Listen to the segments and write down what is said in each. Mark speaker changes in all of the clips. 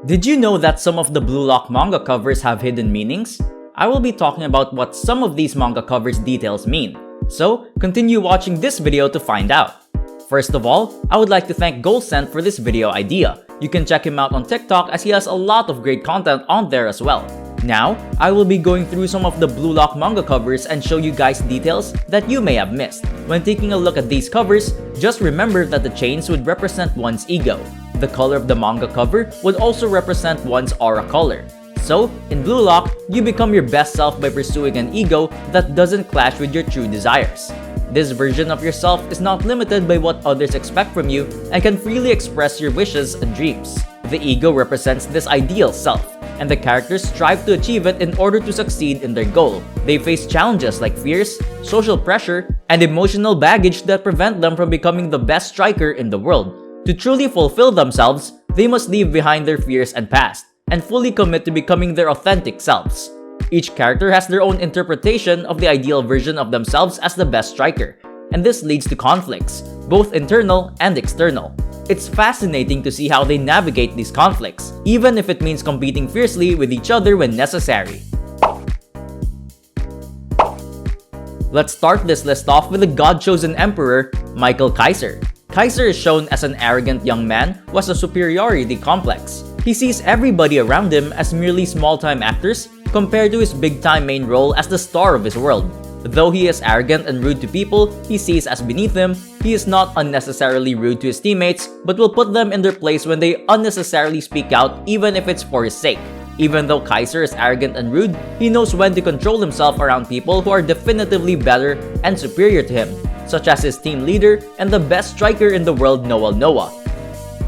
Speaker 1: Did you know that some of the Blue Lock manga covers have hidden meanings? I will be talking about what some of these manga covers details mean, so continue watching this video to find out. First of all, I would like to thank Goldcent for this video idea. You can check him out on TikTok as he has a lot of great content on there as well. Now, I will be going through some of the Blue Lock manga covers and show you guys details that you may have missed. When taking a look at these covers, just remember that the chains would represent one's ego. The color of the manga cover would also represent one's aura color. So, in Blue Lock, you become your best self by pursuing an ego that doesn't clash with your true desires. This version of yourself is not limited by what others expect from you and can freely express your wishes and dreams. The ego represents this ideal self, and the characters strive to achieve it in order to succeed in their goal. They face challenges like fears, social pressure, and emotional baggage that prevent them from becoming the best striker in the world. To truly fulfill themselves, they must leave behind their fears and past, and fully commit to becoming their authentic selves. Each character has their own interpretation of the ideal version of themselves as the best striker, and this leads to conflicts, both internal and external. It's fascinating to see how they navigate these conflicts, even if it means competing fiercely with each other when necessary. Let's start this list off with the God-chosen emperor, Kaiser. Kaiser is shown as an arrogant young man who has a superiority complex. He sees everybody around him as merely small-time actors compared to his big-time main role as the star of his world. Though he is arrogant and rude to people he sees as beneath him, he is not unnecessarily rude to his teammates but will put them in their place when they unnecessarily speak out even if it's for his sake. Even though Kaiser is arrogant and rude, he knows when to control himself around people who are definitively better and superior to him, such as his team leader and the best striker in the world, Noah.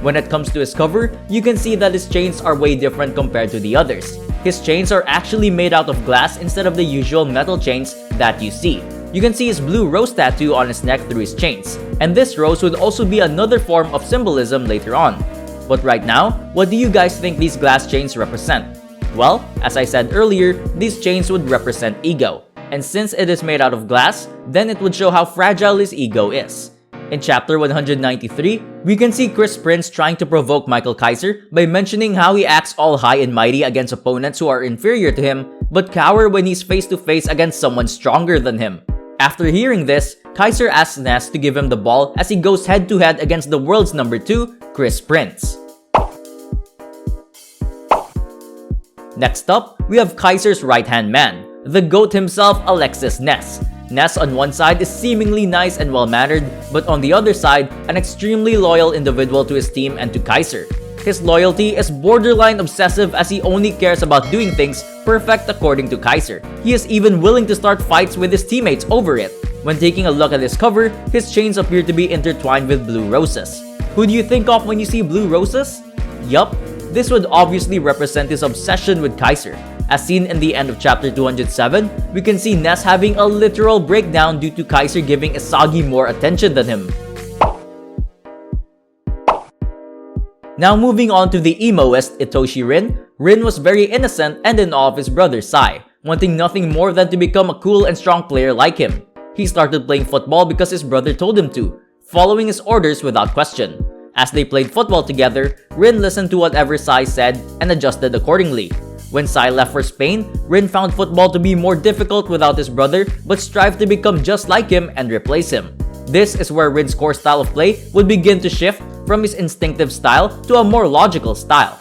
Speaker 1: When it comes to his cover, you can see that his chains are way different compared to the others. His chains are actually made out of glass instead of the usual metal chains that you see. You can see his blue rose tattoo on his neck through his chains, and this rose would also be another form of symbolism later on. But right now, what do you guys think these glass chains represent? Well, as I said earlier, these chains would represent ego. And since it is made out of glass, then it would show how fragile his ego is. In chapter 193, we can see Chris Prince trying to provoke Kaiser by mentioning how he acts all high and mighty against opponents who are inferior to him, but cower when he's face to face against someone stronger than him. After hearing this, Kaiser asks Ness to give him the ball as he goes head to head against the world's number 2, Chris Prince. Next up, we have Kaiser's right-hand man, the GOAT himself, Alexis Ness. Ness on one side is seemingly nice and well-mannered, but on the other side, an extremely loyal individual to his team and to Kaiser. His loyalty is borderline obsessive as he only cares about doing things perfect according to Kaiser. He is even willing to start fights with his teammates over it. When taking a look at his cover, his chains appear to be intertwined with blue roses. Who do you think of when you see blue roses? Yup, this would obviously represent his obsession with Kaiser. As seen in the end of chapter 207, we can see Ness having a literal breakdown due to Kaiser giving Isagi more attention than him. Now moving on to the emoist Itoshi Rin, Rin was very innocent and in awe of his brother Sai, wanting nothing more than to become a cool and strong player like him. He started playing football because his brother told him to, following his orders without question. As they played football together, Rin listened to whatever Sai said and adjusted accordingly. When Sai left for Spain, Rin found football to be more difficult without his brother but strived to become just like him and replace him. This is where Rin's core style of play would begin to shift from his instinctive style to a more logical style.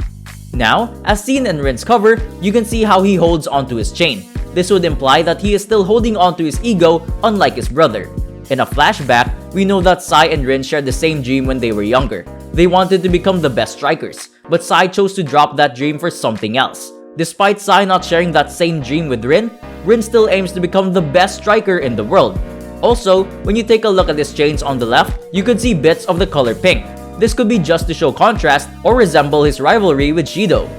Speaker 1: Now, as seen in Rin's cover, you can see how he holds onto his chain. This would imply that he is still holding onto his ego unlike his brother. In a flashback, we know that Sai and Rin shared the same dream when they were younger. They wanted to become the best strikers, but Sai chose to drop that dream for something else. Despite Sai not sharing that same dream with Rin still aims to become the best striker in the world. Also, when you take a look at his chains on the left, you could see bits of the color pink. This could be just to show contrast or resemble his rivalry with Shido.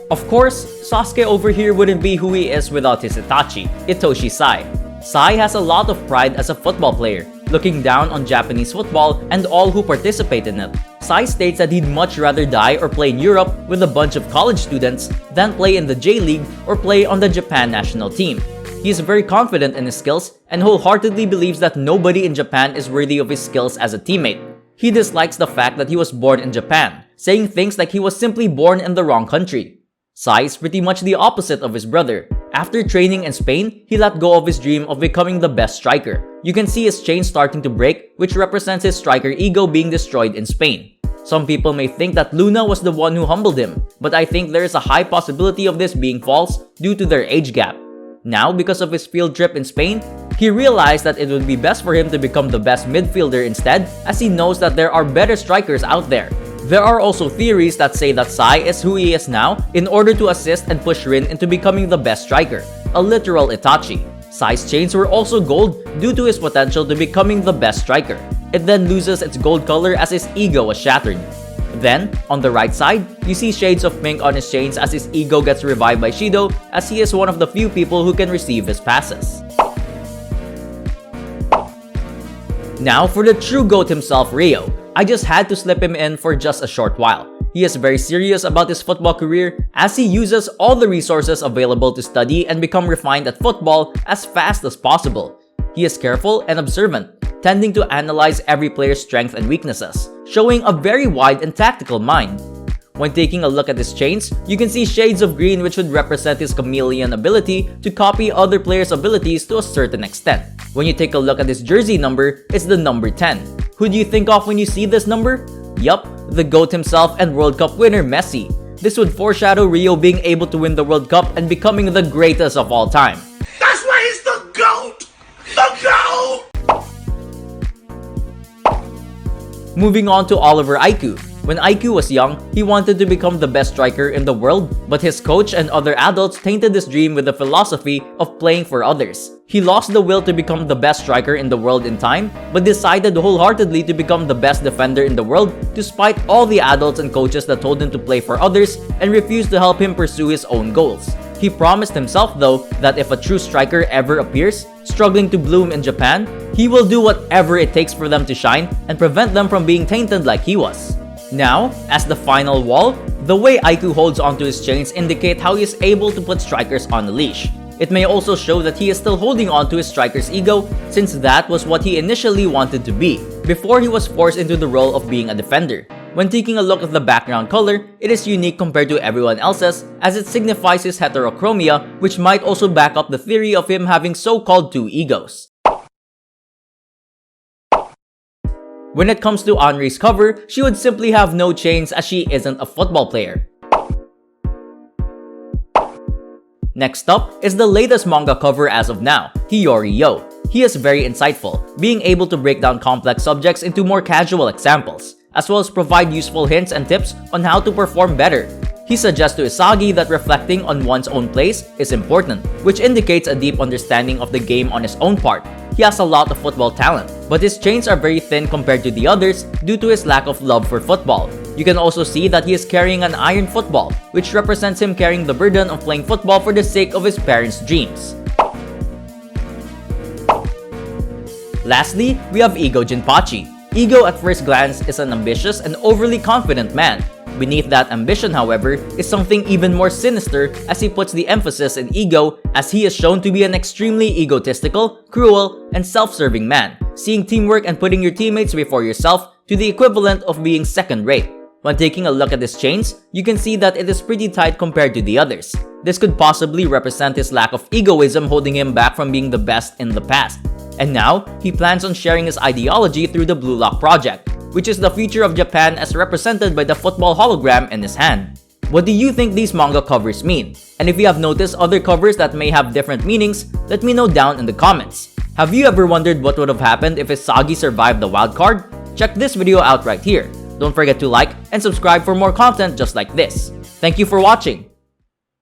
Speaker 1: Of course, Sasuke over here wouldn't be who he is without his Itachi, Itoshi Sai. Sai has a lot of pride as a football player, looking down on Japanese football and all who participate in it. Sai states that he'd much rather die or play in Europe with a bunch of college students than play in the J-League or play on the Japan national team. He is very confident in his skills and wholeheartedly believes that nobody in Japan is worthy of his skills as a teammate. He dislikes the fact that he was born in Japan, saying things like he was simply born in the wrong country. Sai is pretty much the opposite of his brother. After training in Spain, he let go of his dream of becoming the best striker. You can see his chain starting to break, which represents his striker ego being destroyed in Spain. Some people may think that Luna was the one who humbled him, but I think there is a high possibility of this being false due to their age gap. Now, because of his field trip in Spain, he realized that it would be best for him to become the best midfielder instead, as he knows that there are better strikers out there. There are also theories that say that Sai is who he is now in order to assist and push Rin into becoming the best striker, a literal Itachi. Sai's chains were also gold due to his potential to becoming the best striker. It then loses its gold color as his ego was shattered. Then, on the right side, you see shades of pink on his chains as his ego gets revived by Shido, as he is one of the few people who can receive his passes. Now for the true GOAT himself, Ryo. I just had to slip him in for just a short while. He is very serious about his football career as he uses all the resources available to study and become refined at football as fast as possible. He is careful and observant, tending to analyze every player's strengths and weaknesses, showing a very wide and tactical mind. When taking a look at his chains, you can see shades of green which would represent his chameleon ability to copy other players' abilities to a certain extent. When you take a look at his jersey number, it's the number 10. Who do you think of when you see this number? Yup, the GOAT himself and World Cup winner Messi. This would foreshadow Ryo being able to win the World Cup and becoming the greatest of all time.
Speaker 2: That's why he's the GOAT! The GOAT!
Speaker 1: Moving on to Oliver Aiku. When Aiku was young, he wanted to become the best striker in the world, but his coach and other adults tainted his dream with the philosophy of playing for others. He lost the will to become the best striker in the world in time, but decided wholeheartedly to become the best defender in the world despite all the adults and coaches that told him to play for others and refused to help him pursue his own goals. He promised himself though that if a true striker ever appears, struggling to bloom in Japan, he will do whatever it takes for them to shine and prevent them from being tainted like he was. Now, as the final wall, the way Aiku holds onto his chains indicate how he is able to put strikers on a leash. It may also show that he is still holding on to his striker's ego, since that was what he initially wanted to be, before he was forced into the role of being a defender. When taking a look at the background color, it is unique compared to everyone else's, as it signifies his heterochromia, which might also back up the theory of him having so-called two egos. When it comes to Henri's cover, she would simply have no chains as she isn't a football player. Next up is the latest manga cover as of now, Hiyo. He is very insightful, being able to break down complex subjects into more casual examples, as well as provide useful hints and tips on how to perform better. He suggests to Isagi that reflecting on one's own place is important, which indicates a deep understanding of the game on his own part. He has a lot of football talent, but his chains are very thin compared to the others due to his lack of love for football. You can also see that he is carrying an iron football, which represents him carrying the burden of playing football for the sake of his parents' dreams. Lastly, we have Ego Jinpachi. Ego at first glance is an ambitious and overly confident man. Beneath that ambition, however, is something even more sinister as he puts the emphasis in ego, as he is shown to be an extremely egotistical, cruel, and self-serving man, seeing teamwork and putting your teammates before yourself to the equivalent of being second-rate. When taking a look at his chains, you can see that it is pretty tight compared to the others. This could possibly represent his lack of egoism holding him back from being the best in the past. And now, he plans on sharing his ideology through the Blue Lock project, which is the future of Japan as represented by the football hologram in his hand. What do you think these manga covers mean? And if you have noticed other covers that may have different meanings, let me know down in the comments. Have you ever wondered what would have happened if Isagi survived the wild card? Check this video out right here. Don't forget to like and subscribe for more content just like this. Thank you for watching.